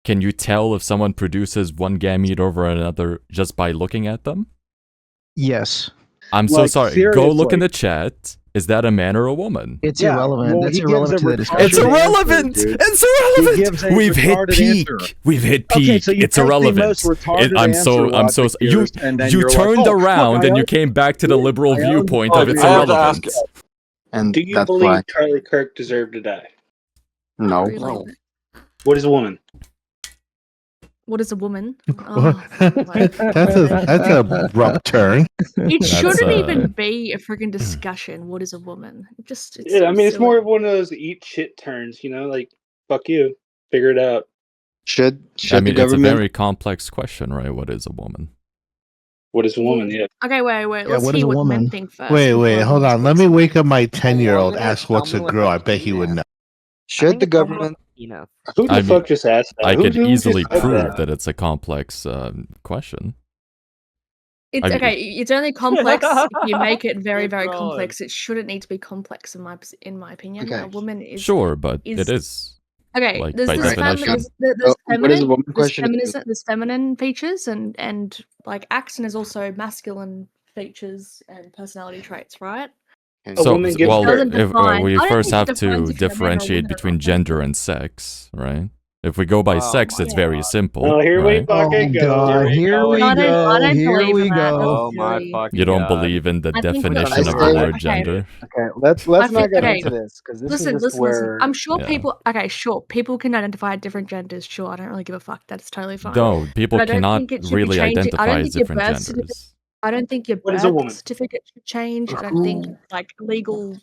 can you tell if someone produces one gamete over another just by looking at them? Yes. I'm so Like, sorry. seriously. Go look in the chat. Is that a man or a woman? It's Yeah, irrelevant. well, That's he gives irrelevant a to the discussion. It's irrelevant. answer, dude. It's He gives irrelevant. a We've hit retarded peak. answer. We've hit Okay, peak. so you It's picked the irrelevant. most retarded I'm so answer, you and then you you're turned like, oh, around look, and you came back to the liberal viewpoint of it's I have to ask, irrelevant. And do you that's believe why. Charlie Kirk deserved to die? No. Really? What is a woman? What is a woman? Oh, That's a abrupt turn. it That's, shouldn't even be a freaking discussion. What is a woman? It's Yeah, I mean, it's silly. more of one of those eat shit turns, you know, like, fuck you, figure it out. Should I mean, the it's a government? very complex question, right? What is a woman? What is a woman? Yeah. Okay, wait. Yeah, Let's what is hear a what the men woman? think first. Wait, before hold we on. Let me explain. wake up my 10-year-old. Ask what's a girl. I bet he would know. Should the government? Who the I fuck mean, just asked that? I Who could just easily said prove that it's a complex question. It's I mean- okay. It's only complex if you make it very, very complex. It shouldn't need to be complex, in my opinion. Okay. A woman is Sure, but is- it is. okay. like, There's by this definition. there's what is a woman there's question? feminism, there's feminine features, and like accent is also masculine features and personality traits, right? A woman gives well, birth. if, we I don't first think have it defines to if you're a man or a differentiate woman or between not. gender and sex, right? If we go by sex, it's very simple. Oh, here we right? fucking go. God, here we I don't Here believe we in that. go. That's silly. You don't believe in the I think we've definition got of the to- word okay. gender? Okay, let's I not think- get okay. into this because this Listen, is just listen. where I'm sure Yeah. people. Okay, sure. People can identify different genders. Sure, I don't really give a fuck. That's totally fine. No, people But I don't cannot think it should be really changing- I identify don't as think your different birth certificate- genders. I don't think your What is a woman? birth certificate should change. I don't think like legal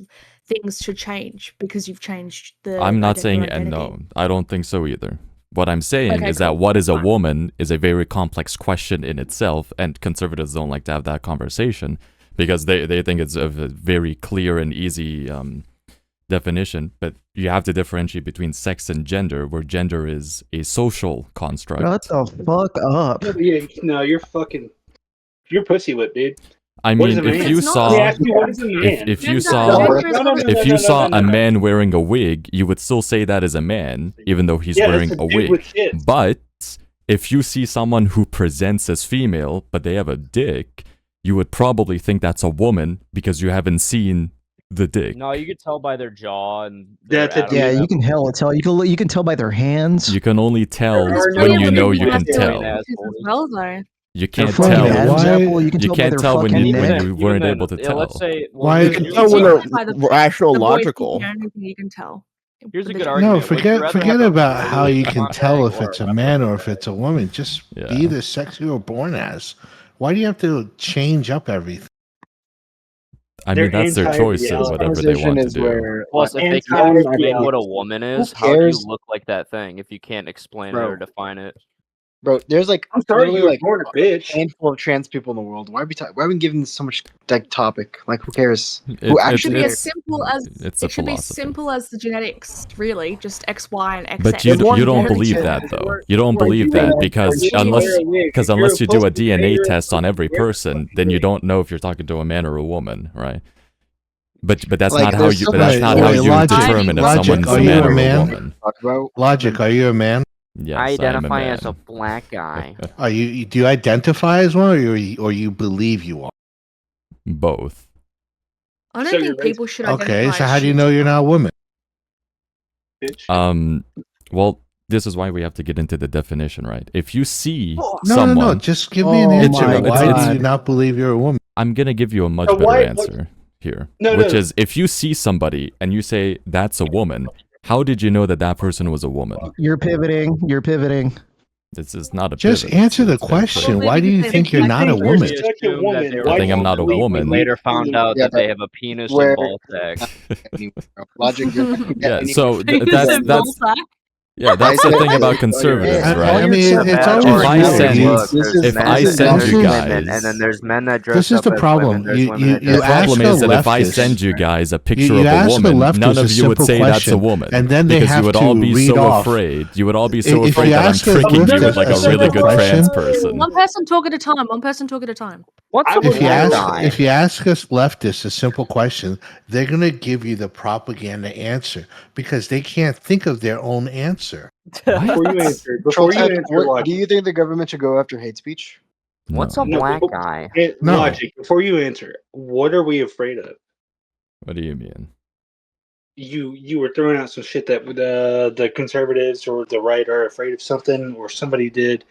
things should change because you've changed the. I'm not your saying, identity. and no, I don't think so either. What I'm saying Okay, is that cool. what is a Fine. woman is a very complex question in itself, and conservatives don't like to have that conversation because they think it's a very clear and easy definition. But you have to differentiate between sex and gender, where gender is a social construct. Shut the fuck up. No, you're fucking. You're pussy whip, dude. I What is mean, a if man? you It's not- saw, They asked me what is a man. if you Gender- saw, gender is not- if you saw no, a no. man wearing a wig, you would still say that is a man, even though he's Yeah, wearing that's a dude wig. with shit. But if you see someone who presents as female, but they have a dick, you would probably think that's a woman because you haven't seen the dick. No, you could tell by their jaw and. That's a Yeah, you can tell. You can tell by their hands. You can only tell There are no when you women know who you have can to tell. As well, though. You can't From tell. Adam's Why- apple, you can You tell by can't their tell when fucking you neck. weren't able to tell. Let's say. Why- here's- You can here's tell a when good- they're By the- rational the voice logical. is the only thing you can tell. Here's a With good the argument. No, Would you forget rather have a about how you really can hot tell bag if or it's a man or if it's a woman. Just Yeah. be the sex you were born as. Why do you have to change up everything? I mean, that's their choice to do anti-reality. whatever they want to do. Plus, if they can't Anti- explain what a woman is, how do you cares? look like that thing if you can't explain it Bro. or define it? Bro, there's like I'm sorry, literally you were like born a bitch. a handful of trans people in the world. Why are we giving this so much like topic? Like, who cares? It- Who it- It should be actually as simple as it's a it should be philosophy. simple as the genetics, really, just X, Y, and X. But you There's one don't genetic believe change. that though. You don't believe that because unless you do a DNA test on every person, then you don't know if you're talking to a man or a woman, right? But that's Like, not how there's you. so But that's much- not how wait, you logic- determine if logic, someone's are a you man a or a man? woman. Talk about Logic, are you a man? Yes, I I'm identify a as a man. black guy. Are you? Do you identify as one, or you believe you are? Both. I don't So think you're people should Okay, identify so as how do you shit. know you're not a woman? Well, this is why we have to get into the definition, right? If you see No, someone, no. Just give me an Oh answer. my Why God. do you not believe you're a woman? I'm gonna give you a much So better why- answer here, No, which no. is if you see somebody and you say that's a woman, how did you know that that person was a woman? You're pivoting. You're pivoting. This is not a Just pivot. answer the It's very question. clear. Why do you think you're not a woman? You're such a woman. They Why think I'm do not a you believe woman. we Later found out Yeah, that they have a penis where- and ball sack. Logic. Yeah, so Penis that's and ball sack? that's the thing about conservatives, I- right? I mean, it's always If I weird. send- if I send you guys- and then there's men that dress This is up the as problem. women, there's You- women you- that you The dress ask problem a is that if I leftist- send you guys a picture you of a ask a woman, leftist none a of you would simple say that's a question, woman. and then they because have you would to all be read so off. afraid. You would all be so If afraid you that I'm ask a tricking you with leftist like a a really simple good trans question- person. One person talk at a time. One person talk at a time. What's I a would black rather- guy? If you ask us leftists a simple question, they're gonna give you the propaganda answer because they can't think of their own answer. Before you answer, Do you think the government should go after hate speech? What's No. a No, black but- guy? No. Logic. Before you answer, what are we afraid of? What do you mean? You were throwing out some shit that the conservatives or the right are afraid of something, or somebody did.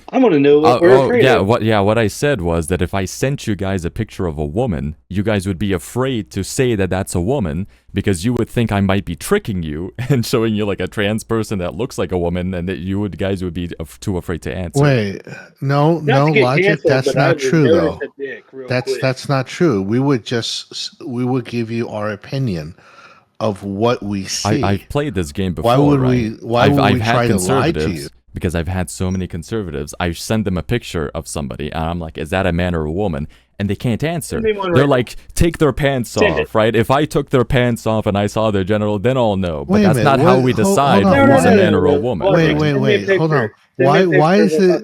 I want to know what we're afraid of. What I said was that if I sent you guys a picture of a woman, you guys would be afraid to say that that's a woman because you would think I might be tricking you and showing you like a trans person that looks like a woman, and that guys would be too afraid to answer. Wait, no, Not to get logic. canceled, That's but I not would true notice though. a dick real quick. That's not true. We would give you our opinion of what we see. I've played this game before. Why would right? we? Why I've, would I've we had try to lie to conservatives you? because I've had so many conservatives. I send them a picture of somebody, and I'm like, "Is that a man or a woman?" And they can't answer. Send me one They're right like, "Take their pants Send off," it. right? If I took their pants off and I saw their genital, then I'll know. But Wait a that's minute, not how what- we hold decide on, who's a wait, man or a woman. Wait, right? wait, hold on. Why is it?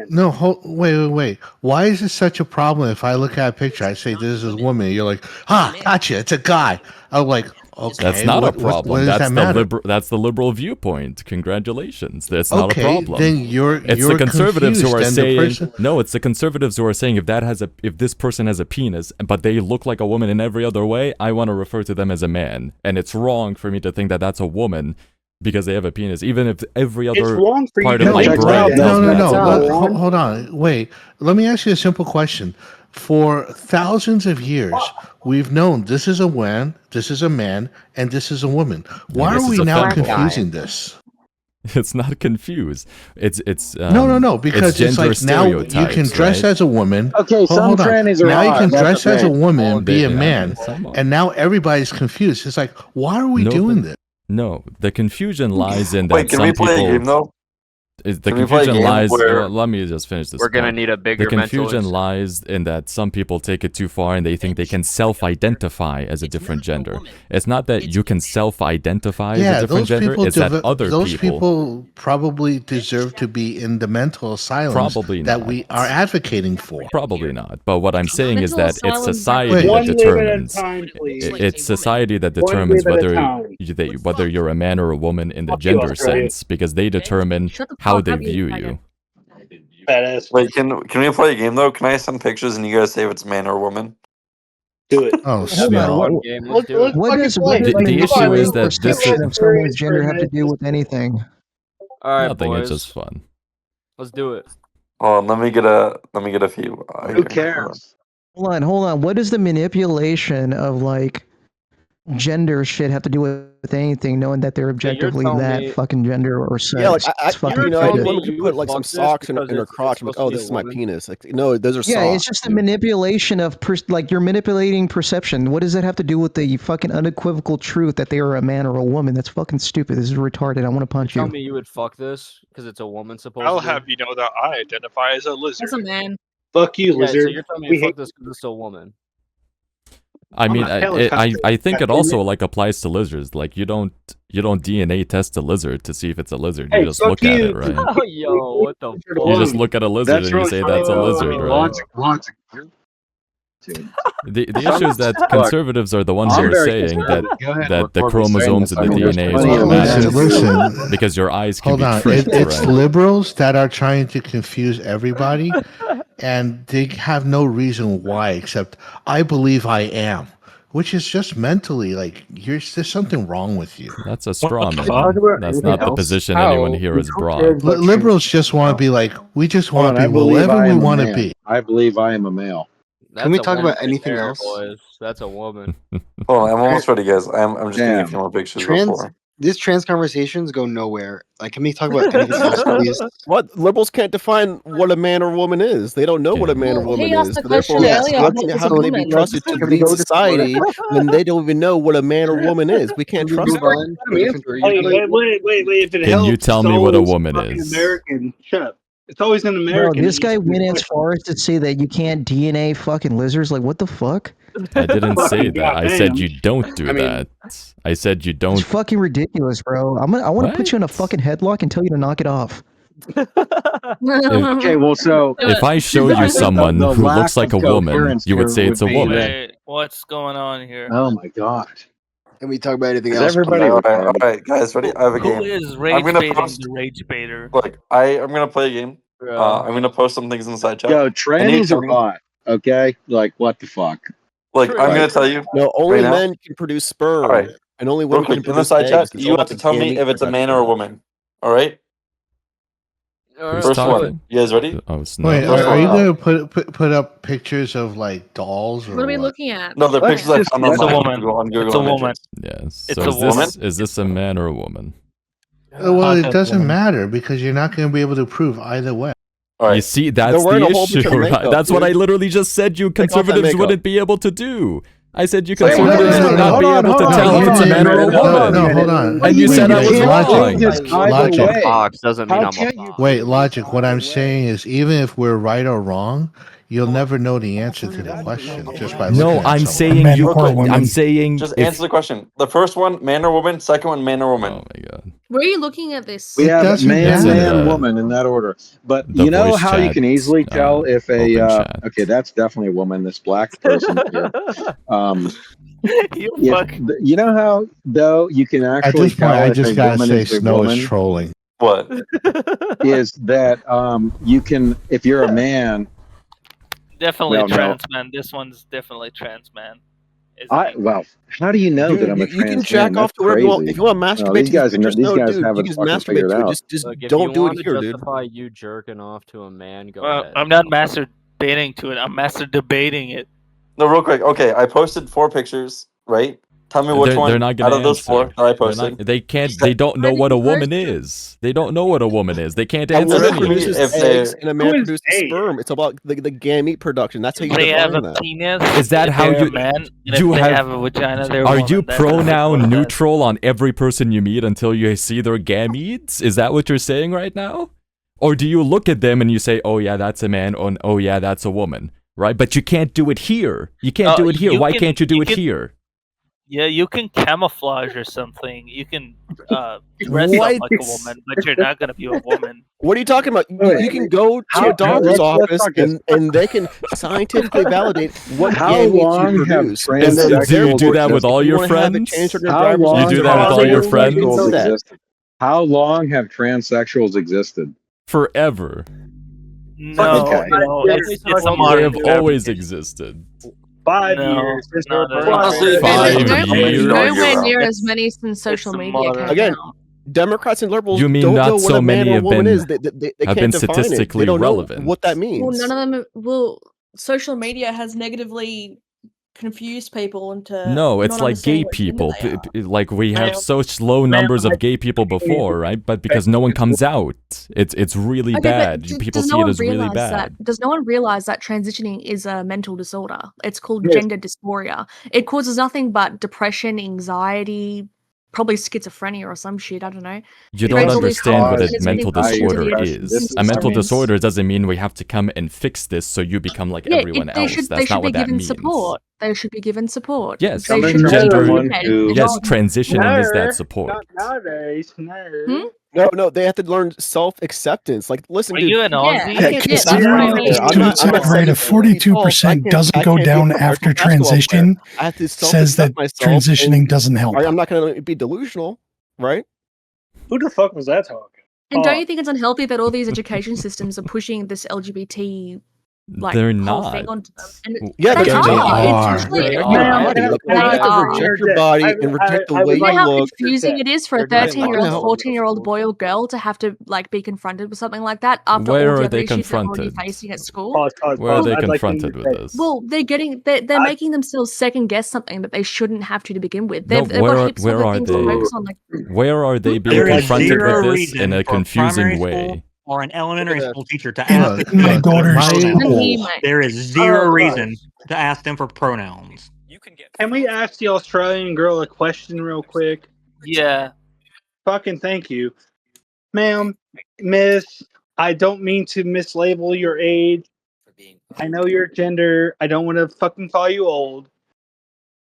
No, wait. Why is it such a problem if I look at a picture, I say this is a woman, you're like, gotcha, it's a guy. I'm like, okay, That's not what, a problem. What does that's that matter? that's the liberal viewpoint. Congratulations. That's not a Okay, problem. then you're It's the conservatives who are confused, then the saying person- no. It's the conservatives who are saying if this person has a penis, but they look like a woman in every other way, I want to refer to them as a man, and it's wrong for me to think that that's a woman because they have a penis, even if every It's other wrong for you part to of my like brain that. tells me No. that's a woman. Hold on. Wait. Let me ask you a simple question. For thousands of years, we've known this is a man, this is a man, and this is a woman. Why this are is we a now female. confusing this? It's not confused. It's No, because it's gender like now you can stereotypes, dress right? as a woman. Okay, some Hold on. trannies are Now you odd, can that's dress the as a thing. woman, be a Yeah, man, some are. and now everybody's confused. It's like, why are we No, doing but- this? No, the confusion lies in that Wait, can some we play people. a game though? The Can we play a confusion game lies. where- Well, let me just finish this. We're gonna point. need a bigger The mental confusion exam. lies in that some people take it too far and they think they can self-identify as a different gender. It's not that you can self-identify as a different those gender. people, It's that other those people. people probably deserve to be in the mental asylums Probably that not. we are advocating for. Probably not. But what I'm saying is Mental that it's asylums society Wait. that One determines. live at a time, please. It's society that One determines live at a whether time. whether you're a man or a woman in the Fuck you, gender Australia. sense, because they determine Shut the how fuck they up, you view faggot. you. Badass. Wait, can we play a game though? Can I send pictures and you guys say if it's man or woman? Do it. Oh, Hold snap. on. One game, let's do it. What does The issue manipulating is that this perception is- of someone's gender have to do with anything? All right, Nothing. boys. It's just fun. Let's do it. Oh, let me get a few. Who here. cares? Hold on. What does the manipulation of like gender shit have to do with anything, knowing that they're objectively telling that me- fucking gender or sex? Yeah, like It's fucking you know, telling a me woman you could would put like some fuck this socks in because her it's crotch and be like, supposed oh, to be this a is my woman? penis. Like, no, those are Yeah, socks. it's just a dude. manipulation of like you're manipulating perception. What does that have to do with the fucking unequivocal truth that they are a man or a woman? That's fucking stupid. This is retarded. I want to punch Tell you. me you would fuck this because it's a woman supposed I'll to. have you know that I identify as a lizard. As a man. Fuck you, Yeah, so lizard. you're telling me We to fuck hate- this because it's a woman. I I'm mean, not I helicopter. think it also like applies to lizards. Like you don't DNA test a lizard to see if it's a lizard. Hey, You just fuck look at you. it, right? Oh, yo, what the fuck? You just look at a lizard and you say that's a lizard, right? Logic. The issue is that conservatives are the ones who I'm are very saying conservative. that the chromosomes in the DNA is what matters. Listen. Because your eyes can Hold be on. tricked, It's right? liberals that are trying to confuse everybody, and they have no reason why except I believe I am, which is just mentally like there's something wrong with you. That's a straw man. Talk about That's anything not the else? position How? anyone here has brought. Liberals just want to be like we just want to I be believe whatever I we am a want to man. be. I believe I am a male. That's we a talk woman about anything there, else? boys. That's a woman. Oh, I'm almost ready, guys. I'm just getting a Damn. few more pictures Trans before. these trans conversations go nowhere. Like, can we talk about anything else, please? What liberals can't define what a man or woman is. They don't know what a man or Well, he woman asked is. the So therefore, question Yes, earlier. what What is how a can they be woman? trusted to Can we lead go to society when they don't even know what a man or woman is? We can't Can we trust move them. on to a different Hey, topic? wait. If it Can you helps, tell it's me what a always woman fucking is? American. Shut up. It's always an Bro, American. this guy went as Question. far as to say that you can't DNA fucking lizards. Like, what the fuck? I didn't say Fucking that. I said goddamn. you don't do I mean- that. I said you It's don't. fucking ridiculous, bro. I want to put you in a What? fucking headlock and tell you to knock it off. Okay, well, so If I showed you someone the who lack looks like a of woman, coherence you would here say it's a be woman. that- Wait, what's going on here? Oh my god! Can we talk about anything Is else? everybody all retarded? right, guys, ready? I have a Who game. is I'm rage gonna baiting post. the rage baiter? Look, I'm gonna play a game. I'm gonna post some things in the side chat. Yo, And you trannies tell are me- hot. Okay, like what the fuck? Like, I'm gonna tell you. No, only right now. men can produce sperm, All right, and only real women can quick in the produce side chat, eggs. It's you all have about to the tell me gamete if it's a man or a production. woman. All right. Who's First talking? one. You guys ready? Oh, it's not. Wait, First are you one. gonna put up pictures of like dolls or What are we what? looking at? No, the Let's pictures I just- found It's a online. woman. Google, on Google It's a Images. woman. Yes. It's So a woman. is this a man or a woman? Well, it Content doesn't woman. matter because you're not going to be able to prove either way. All You right. see, that's They're wearing the a whole bunch issue, of right? makeup, That's what I dude. literally just said you Take off that conservatives makeup. wouldn't be able to do. I said you Wait, conservatives no, would no, not no, be hold able to on, tell hold if it's a on, man or a hold on, woman. No, hold on. And you Wait, said you I was can't wrong. take this either Logic. way. Fox doesn't mean How I'm a can you? fox. Wait, Logic, what I'm saying is even if we're right or wrong, you'll never know the answer to the question just by looking No, at I'm someone. saying Men you. or women. I'm saying Just if. answer the question. The first one, man or woman. Second one, man or woman. Oh my god. Where are you looking at this? We It have doesn't man, It's in matter. man, the- woman in that order. But the you know voice how you chat, can easily tell if a open chat. okay, that's definitely a woman. This black person here. You Yeah, fuck. you know how though you can At actually this point, tell I if just a gotta woman say is a Snow is woman trolling. What? is that you can if you're a man. Definitely Well, no. trans man. This one's definitely trans man. Well, how do you know that Dude, I'm a you can trans jack man? off That's to whatever you want. crazy. If you want to masturbate these to these guys, pictures, these no, guys dude, have you it can just fucking masturbate figured to it. out. Just Look, if don't you do want it to here, dude. justify you jerking off to a man, go Well, ahead. I'm not masturbating to it. I'm master debating it. No, real quick. Okay, I posted 4 pictures. Right? Tell me which They're one not out gonna of those answer. 4 that I They're posted. not. They can't. They don't know Why what a did you woman post it? is. They don't know what a woman is. They can't A answer woman Doesn't any of mean produces this. if eggs, they- and a man Who is produces they? sperm. It's about the gamete production. That's how you They have define a that. penis. Is that if how they're you- a man? And you if they have- have a vagina, they're a Are woman. you That's what pronoun that is. neutral on every person you meet until you see their gametes? Is that what you're saying right now? Or do you look at them and you say, "Oh yeah, that's a man," or "Oh yeah, that's a woman," right? But you can't do it here. You can't do it here. Why can't you do it here? Yeah, you can camouflage or something. You can dress What? up like a woman, but you're not gonna be a woman. What are you talking about? You Wait, can go to how- a doctor's let's office talk this. and they can scientifically validate what How gametes long you have produce. trans- Do you Sexual do that with existed. all If you your wanna have a friends? change on your How driver's long You do that with have all your transsexuals friends? know that. existed? How long have transsexuals existed? Forever. No, Okay. no, it's a They modern have always fabrication. existed. 5 No, years since they were not at born. all. Honestly, Okay, there's 5 nowhere, years? nowhere Bro. near as many since social a media modern- came Again, out. Democrats and liberals You mean don't not know what so a man many or a have woman been- is. They have can't been define it. They statistically don't relevant. know what that means. Well, none of them. Well, social media has negatively confused people into No, it's not like gay understanding what gender people. they are. Like we have Ma'am, such low ma'am, numbers I of gay people before, right? But because no one comes out, it's really Okay, bad. but People does see no it one as really realize bad. that? Does no one realize that transitioning is a mental disorder? It's called Yes. gender dysphoria. It causes nothing but depression, anxiety, probably schizophrenia or some shit. I don't know. You It don't makes all these understand what hormones a and it's being mental pushed into disorder the is. This A mental environment. disorder doesn't mean we have to come and fix this so you become like Yeah, everyone they else. should That's not be what that given means. support. They should be given support. Yes, They Coming should from not be someone educated. who- They Yes, should- transitioning is that No, support. not nowadays. No. No, they have to learn self-acceptance. Like, listen, Are dude, you an Yeah, Aussie? I yeah, can't that's be what I out mean. there. I'm To not its credit, 7 feet 42% doesn't I go can't be a down professional after basketball player. transition. I have to Says that self-accept myself. transitioning and- doesn't help. I'm not going to be delusional, right? Who the fuck was that talking? And don't you think it's unhealthy that all these education systems are pushing this LGBT like They're whole not. thing onto them? And Yeah, they but are. they are. It's usually Reject They your are. body. Like, They you have to are. reject your body and reject the way You know you how look. confusing it is for a They're doing 13-year-old, help. 14-year-old boy or girl to have to like be confronted with something like that after Where all the are other they issues they're already confronted? facing at school. Where are they I'd like them confronted to with say- this? Well, they're I- making themselves second guess something that they shouldn't have to begin with. No, They've where got are- heaps where of other are things they? to focus on. Like, Where are they being There is confronted zero with this in reason a for a confusing primary way? school or an elementary school teacher to Look, ask My look, daughter's my- school. there is zero Oh, reason to ask them for pronouns. Can we ask the Australian girl a question real quick? Yeah. Fucking thank you. Ma'am, miss, I don't mean to mislabel your age. I know your gender. I don't want to fucking call you old.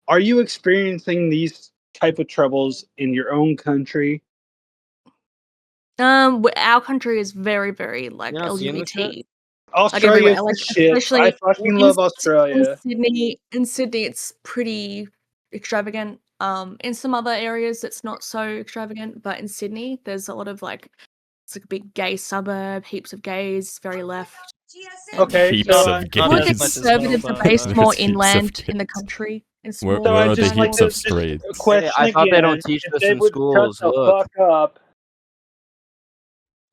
Are you experiencing these type of troubles in your own country? Our country is very, very like You're not seeing this LGBT. shit? Like everywhere, Australia's like the shit. I especially fucking in, love in Australia. Sydney. In Sydney, it's pretty extravagant. In some other areas, it's not so extravagant. But in Sydney, there's a lot of like it's like a big gay suburb, heaps of gays, very left. Okay, Heaps so of More like gays. conservatives are Melbourne, based but- more There's heaps of inland in the gays. country. In Where, small So where I are the just like heaps to of just straights? question I thought they don't again, teach if this they in would schools. Shut the Look. fuck up.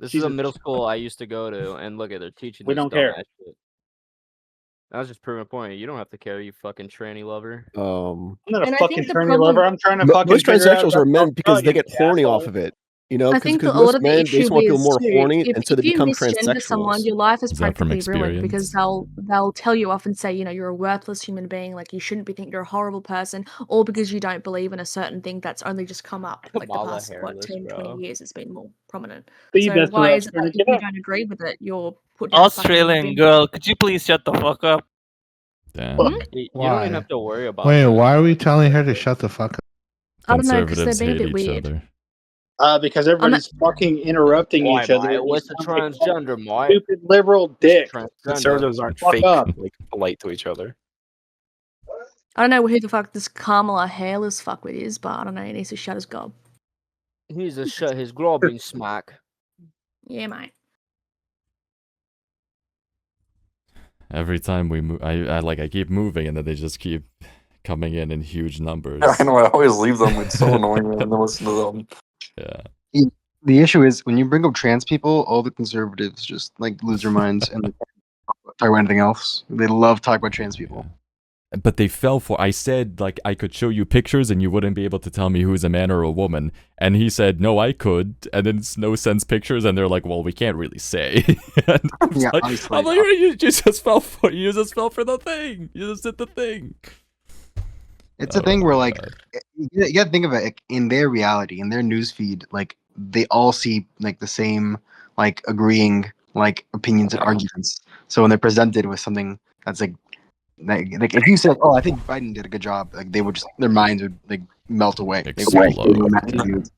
This is Jesus. a middle school I used to go to, and look at they're teaching We this don't care. dumbass shit. I was just proving a point. You don't have to care, you fucking tranny lover. Um, I'm not a And I fucking think the tranny problem- lover. I'm trying to fucking most figure out transsexuals about are men because they Australia, get horny asshole. off of it. You know, I think because a lot most of the men they issue just want to feel is more too, horny, if, and so they if you become misgender someone, transsexuals. your life is Is that from practically ruined because experience? they'll tell you off and say, you know, you're a worthless human being, like you shouldn't be thinking you're a horrible person, all because you don't believe in a certain thing that's only just come up like the Kamala past hairless, 10, 20 bro. years it's been more prominent. See, So that's what why I was is it trying that to if get you at. don't agree with it, you're put down fucking Australian bin? girl, could you please shut the fuck up? Damn. Look, You don't Why? even have to worry about Wait, that. why are we telling her to shut the fuck up? I don't know, because they're Conservatives being a hate bit each weird. other. Because everybody's fucking interrupting Why, each other. mate? with What's these a fucking transgender, mate? Stupid liberal dick. Transgender. Conservatives aren't Fuck fake, up. like polite to each other. I don't know who the fuck this Kamala hairless fuckwit is, but I don't know, he needs to shut his gob. He needs to shut his grobbing smack. Yeah, mate. Every time we move, I keep moving, and then they just keep coming in huge numbers. I know. I always leave them. It's so annoying when I listen to them. Yeah. The issue is when you bring up trans people, all the conservatives just like lose their minds and talk about anything else. They love talking about trans people. But they fell for. I said like I could show you pictures and you wouldn't be able to tell me who's a man or a woman. And he said no, I could. And then it's no sense pictures, and they're like, well, we can't really say. And Yeah, I'm like, you just fell for the thing. You just did the thing. It's a thing where like you gotta think of it like, in their reality, in their newsfeed, like they all see like the same like agreeing like opinions and arguments. So when they're presented with something that's like if you said, "Oh, I think Biden did a good job," like they would just their minds would like melt away. They would Explode.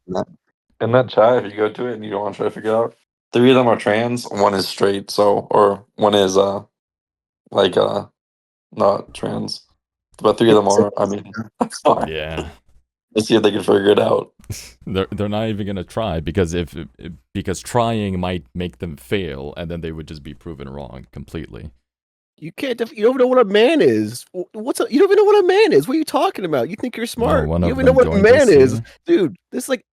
In that chat, if you go to it and you don't want to try to figure out, 3 of them are trans, one is straight, so or one is not trans. But 3 of them are. I mean, Yeah. let's see if they can figure it out. They're not even gonna try because because trying might make them fail, and then they would just be proven wrong completely. You can't. You don't even know what a man is. You don't even know what a man is. What are you talking about? You think you're smart? one You of don't even know them what a joined us man is, here. dude. This is like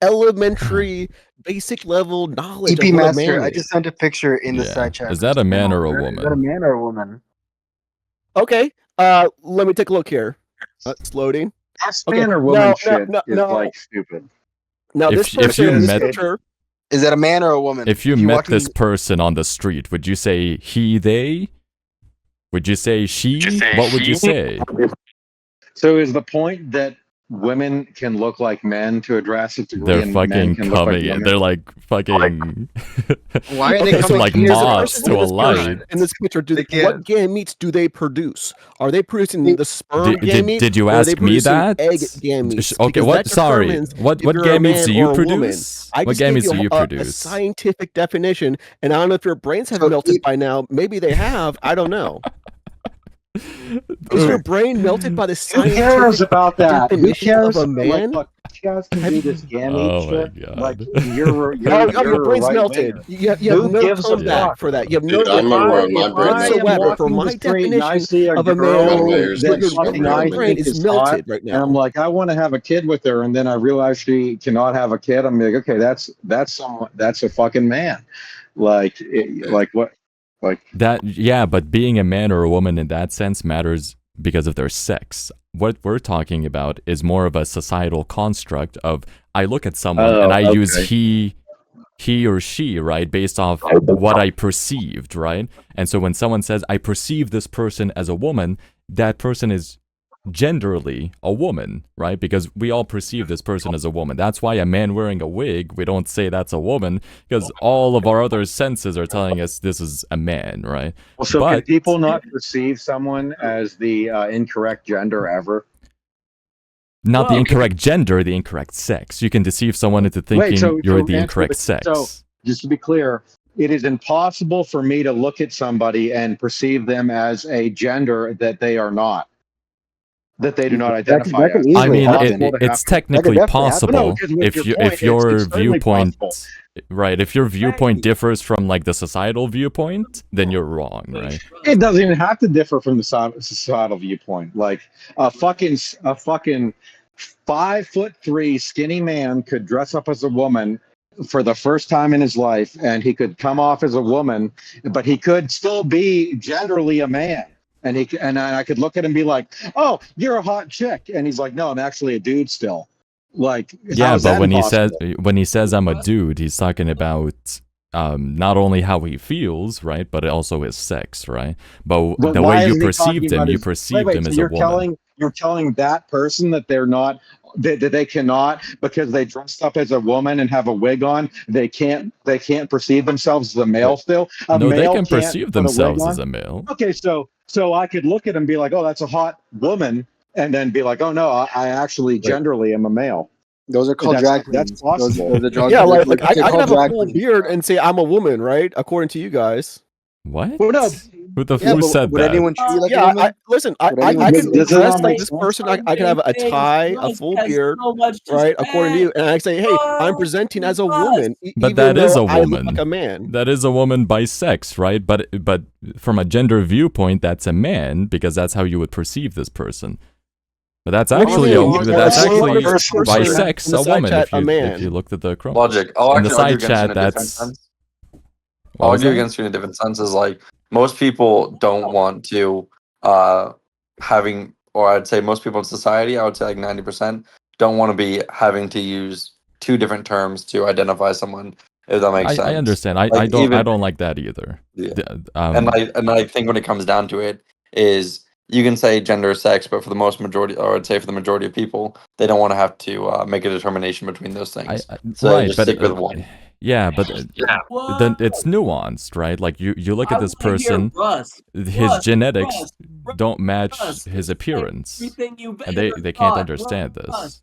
elementary, basic level knowledge EP of what a Master, man I is. just sent a picture in the Yeah. side chat. Is that a man or a Is that a woman? man or a woman? Okay. Let me take a look here. It's loading. This Okay. man or woman No, shit no, is no. like stupid. Now If- this if you person, this met- picture, Is that a man or a woman? If you If you met watch this me- person on the street, would you say he, they? Would you say she? What would you say? So is the point that women can look like men to a drastic degree, They're and men fucking can look like coming in. women? They're like fucking. Why are they They're coming like here? There's a moths person to a in this light. picture- in this picture, They what can't- gametes do they produce? Are they producing the sperm gametes? Did you or are they ask me producing that? Egg gametes. Okay, Because what? that Sorry, determines what if you're a gametes man do you or a woman. produce? I What just gave gametes do you a produce? scientific definition, and I don't know if your brains have melted by now. Maybe they have. I don't know. Is your brain melted by the Who scientific cares about that? Who definition cares? of a man? Like, look, you guys can do this gamete Oh my shit. God. Like, you're Oh, you're your a brain's right melted. winger. You have Who no gives a comeback fuck? for that. You have no Dude, I remember when my brain I am whatsoever for walking the my street and I definition see a of a girl man. that Your fucking I brain think is is hot, melted right and now. I'm like, I want to have a kid with her, and then I realize she cannot have a kid. I'm like, okay, that's a fucking man. Like, like what? Like That yeah, but being a man or a woman in that sense matters because of their sex. What we're talking about is more of a societal construct of I look at someone and I use he or she, right, based off what I perceived, right? And so when someone says I perceive this person as a woman, that person is genderly a woman, right? Because we all perceive this person as a woman. That's why a man wearing a wig, we don't say that's a woman, because all of our other senses are telling us this is a man, right? Well, so But can people not perceive someone as the incorrect gender ever? Not the Well, incorrect gender, the incorrect sex. You can deceive someone into thinking you're the incorrect sex. So, just to be clear, it is impossible for me to look at somebody and perceive them as a gender that they are not, that they do not identify as. I mean, Impossible to it's happen. technically possible No, 'cause with your point, if your it's certainly viewpoint, possible. right? If your viewpoint differs from like the societal viewpoint, then you're wrong, right? It doesn't even have to differ from the societal viewpoint. Like a fucking 5'3" skinny man could dress up as a woman for the first time in his life, and he could come off as a woman, but he could still be genderly a man. And I could look at him and be like, "Oh, you're a hot chick," and he's like, "No, I'm actually a dude still." Like, Yeah, how is but that impossible? when he says I'm a dude, he's talking about not only how he feels, right, but also his sex, right? But the why way you isn't he talking perceived him, about you his- perceived wait, him so as a woman. you're telling that person that they're not, that they cannot, because they dressed up as a woman and have a wig on, they can't perceive themselves as a male still. A No, they male can can't perceive put a wig themselves on? as a male. Okay, so I could look at him and be like, "Oh, that's a hot woman," and then be like, "Oh no, I actually genderly am a male." Those are called drag That's queens. possible. Those are drag Yeah, queens. like I They're can called have a drag full queens. beard and say I'm a woman, right? According to you guys. What? Well, no. Who said would that? anyone treat you like a Yeah, woman? listen. Would I anyone can treat you like a dress woman? like this person. I can have a tie, a full beard, right? According to you, and I say, hey, I'm presenting as a woman, But even that is though a I look woman. like a man. That is a woman by sex, right? But from a gender viewpoint, that's a man because that's how you would perceive this person. But that's What do you actually mean? that's Well, actually this by person sex in the a side woman chat, if a you man. looked at the chromes. Logic. I'll In the actually argue side against you in chat, a different that's sense. what I'll was argue that? against you in a different sense. Is like most people don't want to having, or I'd say most people in society, I would say like 90% don't want to be having to use two different terms to identify someone. If that makes sense. I understand. I Like, don't even- like that either. Yeah. Um, And I think when it comes down to it, is you can say gender or sex, but for the most majority, or I'd say for the majority of people, they don't want to have to make a determination between those things. So they right, just but stick with one. yeah, but then it's nuanced, right? Like you look at this person, his genetics don't match his appearance, and they can't understand this.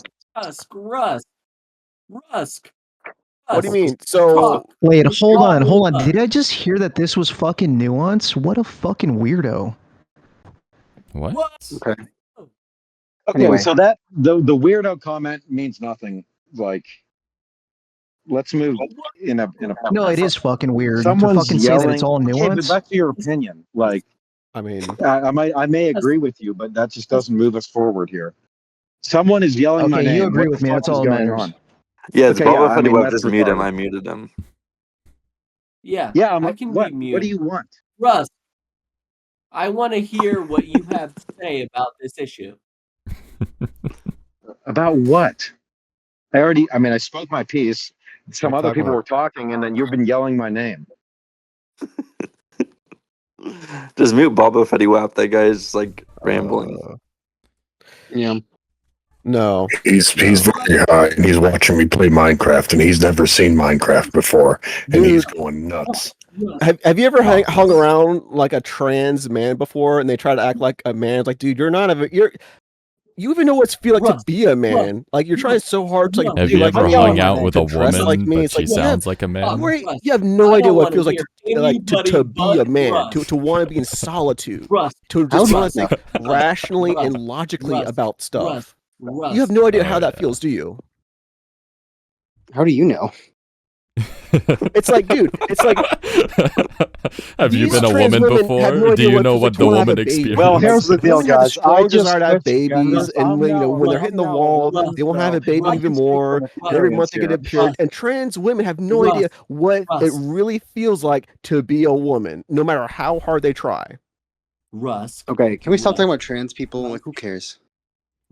What do you mean? So Wait, hold on. Did I just hear that this was fucking nuance? What a fucking weirdo. What? Okay. Okay, Anyway. so that the weirdo comment means nothing. Like, let's move in a. No, it is fucking weird Someone's to fucking say that it's yelling. all Okay, but nuance. that's your opinion. Like, I mean, I may agree with you, but that just doesn't move us forward here. Someone is yelling my Okay, name. you agree What with the me. fuck That's is all that going matters. on? Yeah, it's Okay, Boba Fett. I mean, Just that's mute him. retarded. I muted him. Yeah, Yeah, I can what? be mute. What do you want? Russ, I want to hear what you have to say about this issue. About what? I mean, I spoke my piece. Some What other talk people about? were talking, and then you've been yelling my name. Just mute Boba Fett. That guy is like rambling. Yeah. No. He's very high and he's watching me play Minecraft and he's never seen Minecraft before and he's going nuts. Have you ever hung around like a trans man before, and they try to act like a man? It's like, dude, you're not you even know what it feels like to be a man. Like you're trying so hard to like. Have be you like ever me, hung out with a dress woman, like me? but It's she like, sounds like a man? You have no idea what it feels like to to be a man, to want to be in solitude, to just want to think rationally and logically about stuff. You have no idea how that feels, do you? How do you know? It's like, dude, it's like. Have you these been a trans woman women have before? no Do idea you know it feels what like the to wanna have woman a baby. experience? Well, here's the deal, Women have guys. the strong I just desire to have switched babies, genders. and you know when they're hitting the wall, they want to have a baby I even can speak more. from And every month experience they get a here. period. And trans women have no idea what it really feels like to be a woman, no matter how hard they try. Russ. Okay, can we stop talking about trans people? Like, who cares?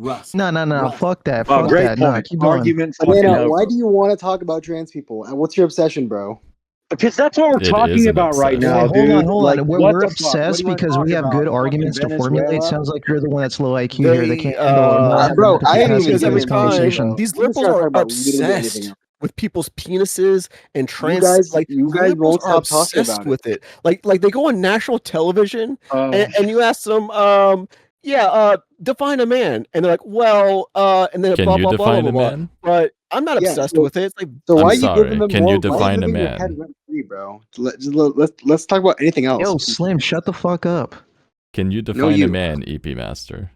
Russ. No. Fuck that. Well, Fuck great that. No, point. keep going. Argument fucking Amanda, over. why do you want to talk about trans people? What's your obsession, bro? Because that's what we're It is talking an about right obsession. now, Wait, dude. hold Like, on. what We're the fuck? What obsessed do you want to because talk we have about? good Fucking arguments to formulate. Venezuela? Sounds like you're the one that's low IQ here. They can't handle Bro, the I capacity because for every this time conversation. these You just liberals gotta talk are about literally anything obsessed else. with people's penises and trans. You guys liberals won't are stop talking obsessed about it. with it. Like they go on national television and you ask them, define a man, and they're like, well, and then Can blah you blah blah define blah a blah. man? But I'm not Yeah, obsessed so- with it. It's like, So I'm why are you sorry. giving them Can more? you Why are define you a giving your head man? rent free, bro? Let's talk about anything else. Yo, Slim, shut the fuck up. Can you define a you. man, EP Master?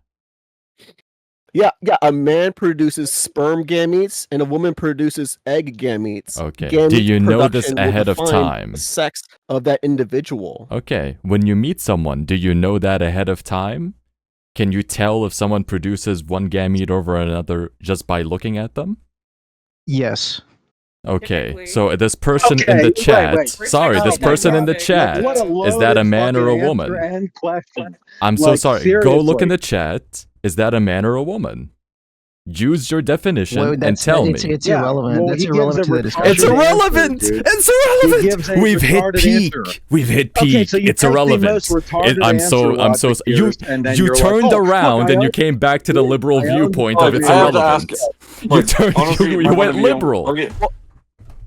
yeah, a man produces sperm gametes and a woman produces egg gametes. Okay. Do Gametes you know this production will ahead of define time? the sex of that individual. Okay. When you meet someone, do you know that ahead of time? Can you tell if someone produces one gamete over another just by looking at them? Yes. Okay, so this person in the chat, sorry, this person in the chat, is that a man or a woman? I'm so sorry. Go look in the chat. Is that a man or a woman? Use your definition and tell me. It's irrelevant. That's irrelevant to the discussion. It's irrelevant. It's irrelevant. We've hit peak. We've hit peak. so you It's picked the irrelevant. most retarded I'm answer so logic you here, and then you you're like, turned "Oh, around look, and you came back to the liberal viewpoint of it's I have to ask- irrelevant. You Look, turned. honestly, You my went point of view, liberal.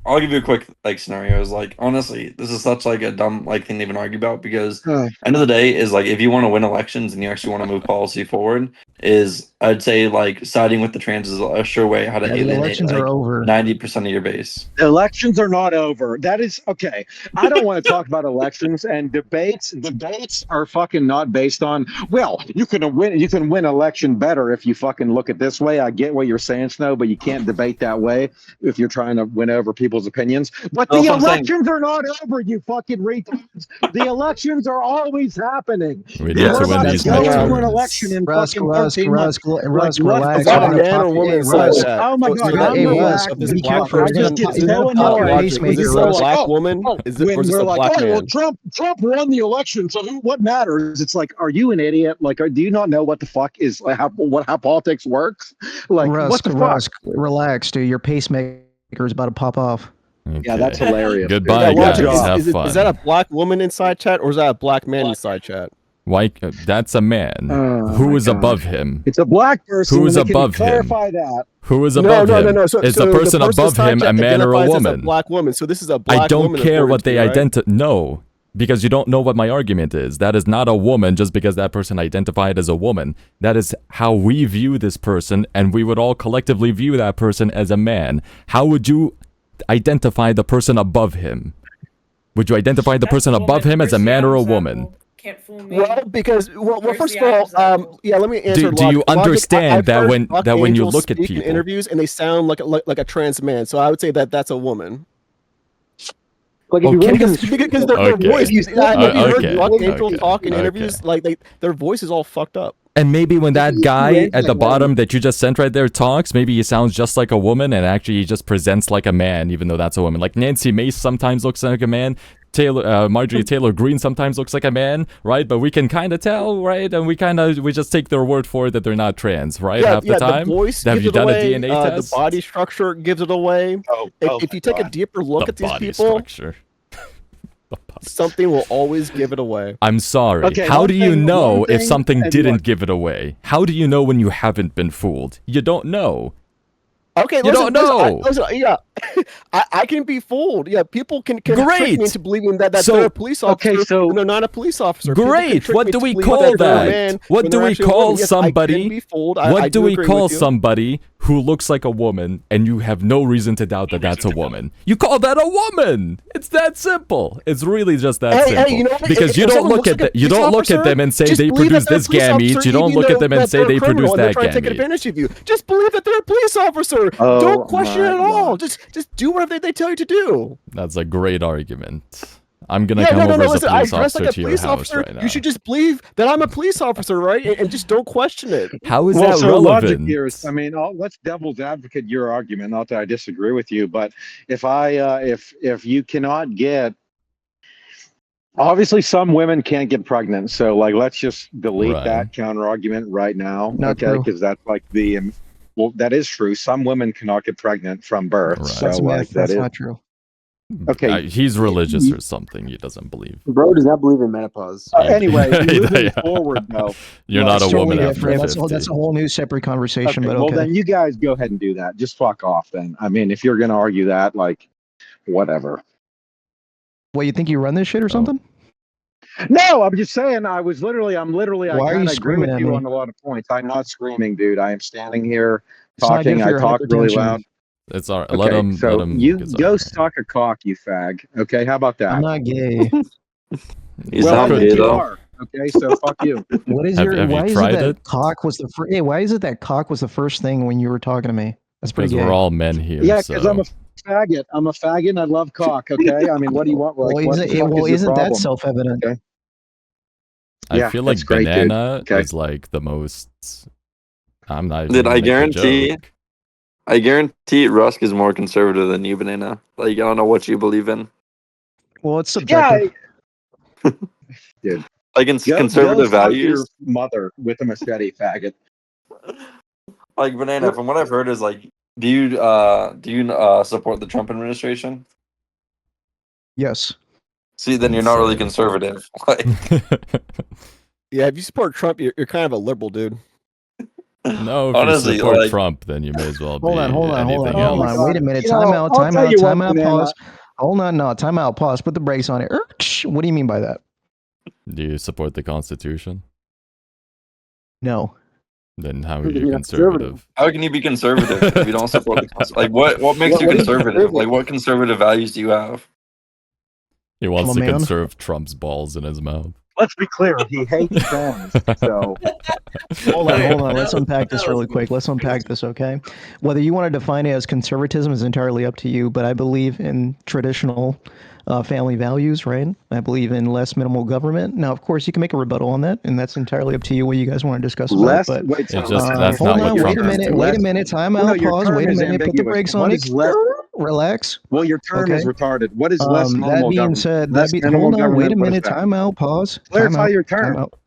I'll give you a quick scenario. Is like, honestly, this is such a dumb thing to even argue about, because end of the day is if you want to win elections and you actually want to move policy forward, is I'd say siding with the trans is a sure way how to the alienate elections are over. 90% of your base. Elections are not over. That is okay. I don't want to talk about elections and debates. Debates are fucking not based on, well, you can win election better if you fucking look at this way. I get what you're saying, Snow, but you can't debate that way if you're trying to win over people's opinions. But the elections are not over, you fucking retards. The elections are always happening. We need to win these An election in Rusk, fucking Rusk, 13 months. Rusk, Like, relax. Is that We're a gonna man pop or you. woman Hey, inside Rusk. chat? Oh my So God, the I'm age relaxed. of this Be black careful. We're person, gonna just get pop- is it so a black annoyed. logic? Is pacemaker, this a Rusk. black woman? Or is When this we're a like, black oh, well, man? Trump won the election, so what matters? It's like, are you an idiot? Like, do you not know what the fuck is how politics works? Like, what Rusk, the fuck? Rusk, relax, dude. Your pacemaker is about to pop off. Yeah, that's hilarious. Goodbye, Yeah, Logic, guys. Have fun. is that a black woman inside chat, or is that a black man inside chat? Why? That's a man. Who my is God. above him? It's a black person. Who is and we can above him? clarify that. Who is above him? So, is so the person above inside him a chat man or a identifies as woman? black woman. So this is a black I don't woman care according what to they you, right? identify. No, because you don't know what my argument is. That is not a woman just because that person identified as a woman. That is how we view this person, and we would all collectively view that person as a man. How would you identify the person above him? Would you identify the person above him as a man or a woman? Can't fool me. Well, because first of all, yeah, let me answer. Do you understand that when you Angels look at speak in people, interviews and they sound like a trans man, so I would say that that's a woman. Like if Okay. Because their Okay. voice. Have you heard Okay. Buck Angel Okay. talk in Okay. interviews? Their voice is all fucked up. and maybe when that guy at the bottom that you just sent right there talks, maybe he sounds just like a woman, and actually he just presents like a man, even though that's a woman. Like Nancy Mace sometimes looks like a man. Marjorie Taylor Greene sometimes looks like a man, right? But we can kind of tell, right? And we just take their word for it that they're not trans, right? Half the time. The voice Have gives you it done away. a DNA test? The body structure gives it away. If you take a deeper look The at these body people, structure. something will always give it away. I'm sorry. Okay, How one do you thing- know one if thing, something and didn't look. give it away? How do you know when you haven't been fooled? You don't know. Okay, You listen, don't know. Listen, yeah, I can be fooled. Yeah, people can trick Great. me into believing that So- they're a police officer okay, so- when they're not a police officer. People can Great. trick What me do to we believe call they're a that? man What when do they're we actually a call woman. Yes, I somebody? can be fooled. I What do do we agree call with you. somebody who looks like a woman and you have no reason to doubt that that's a woman? You call that a woman. It's that simple. It's really just that Hey, simple. you know what? Because If you don't someone look looks at like a you don't police look at them and say officer, they just believe produce that they're a this police gamete. officer, You don't even look at though them and that say they're they a criminal produce and they're that trying to take gamete. advantage of you. Just believe that they're a police officer. Oh Don't question it my at all. Just do whatever they tell you to do. That's a great argument. I'm gonna Yeah, come over as listen, a I police dress officer like a to your police house officer. right now. You should just believe that I'm a police officer, right? And just don't question it. How is Well, that so logic relevant? here is, I mean, let's devil's advocate your argument. Not that I disagree with you, but if you cannot get, obviously some women can't get pregnant, so like let's just delete Right. that counter argument right now, Not okay? true. Because that's like well, that is true. Some women cannot get pregnant from birth, Right. so That's like myth. that That's is not true. okay. He's religious or something. He doesn't believe. Bro does not believe in menopause. Anyway, moving Yeah. forward though. You're Well, not a it's woman totally after different. 50. That's a whole new separate conversation. Okay, But well okay. then you guys go ahead and do that. Just fuck off then. I mean, if you're gonna argue that, like, whatever. What, you think you run this shit or something? No, I'm just saying. I'm literally. I Why are kind you of agree screaming with at you me? on a lot of points. I'm not screaming, dude. I am standing here It's not good talking. for I your talk really loud. hypertension. It's all right. Okay, Let so him you get go started. suck a cock, you fag. Okay, how about I'm that? not gay. You Well, I sound think gay you though. are. Okay, so fuck you. What is Have you why is it tried that it? cock was the first? Hey, why is it that cock was the first thing when you were talking to me? That's pretty Because we're gay. all men here. Yeah, because I'm So a faggot. I'm a faggot and I love cock. Okay, I mean, what do you want? Like, Well, what the fuck well, is your isn't that problem? self-evident? Okay. I Yeah, feel that's like great, dude. banana Okay. is like the most. I'm not even Dude, gonna make the joke. I guarantee Rusk is more conservative than you, Banana. Like, I don't know what you believe in. Well, it's Yeah, subjective. dude. Like, in Go conservative fuck your values, mother with a machete, faggot. like Banana, from what I've heard, is like, do you support the Trump administration? Yes. See, then you're not really conservative. Like, Yeah, if you support Trump, you're kind of a liberal, dude. No, if honestly, you support like, Trump, then you may as well Hold be on, hold on, hold on, anything hold else. on. Wait a minute. You Time know, out, I'll time tell out, you time what, out, Banana. pause. Hold on, no, time out, pause. Put the brakes on it. What do you mean by that? Do you support the Constitution? No. Then how are you You're not conservative? how can you be conservative if you don't support the Constitution? Like, what makes you What is conservative? Like, what conservative values do you have? He wants I'm to a man. conserve Trump's balls in his mouth. Let's be clear. He hates trans. So Hold on. Let's unpack this really quick. Let's unpack this, okay? Whether you want to define it as conservatism is entirely up to you, but I believe in traditional family values, right? I believe in less minimal government. Now, of course, you can make a rebuttal on that, and that's entirely up to you what you guys want to discuss about. less. But Wait, It's just that's hold not what on, Trump wait a is minute, doing. wait a minute. Time Well, no, out, your pause. term Wait a is minute. Put the ambiguous. brakes on What it. is less? Relax. Well, your term Okay. is retarded. What is less That minimal being government? said, Less minimal hold on, wait a government. What is minute. that? Time out, pause. Clarify Time out, your time term. out.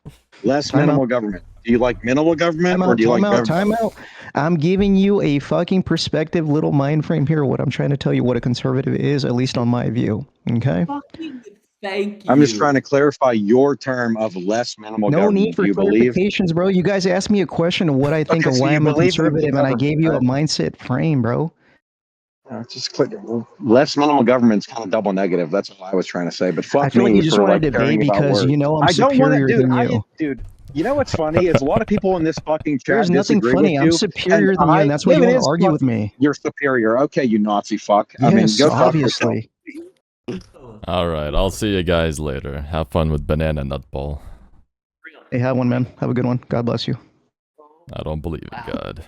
Less Time minimal out. government. Do you like minimal government or do you Time like out, government? time out. I'm giving you a fucking perspective, little mind frame here. What I'm trying to tell you what a conservative is, at least on my view. Okay. Thank you. I'm just trying to clarify your term of less minimal No government. need for Do you believe? clarifications, bro. You guys asked me a question of what I think Okay, of so why you I'm a believe in conservative, and I government, gave you a right? mindset frame, bro. Just click it. Less minimal government's kind of double negative. That's all I was trying to say. But I fuck feel like you me just for want like to caring debate about because words. you know I'm I don't want to, superior dude. than you. Dude. You know what's funny is a lot of people in this fucking There's chat nothing disagree with funny. I'm you, and superior than you, and that's why you it want to is argue with me. you're superior. Okay, you Nazi fuck. I mean, Yes, go fuck yourself. obviously. All right, I'll see you guys later. Have fun with banana nutball. Hey, have one, man. Have a good one. God bless you. I don't believe in God.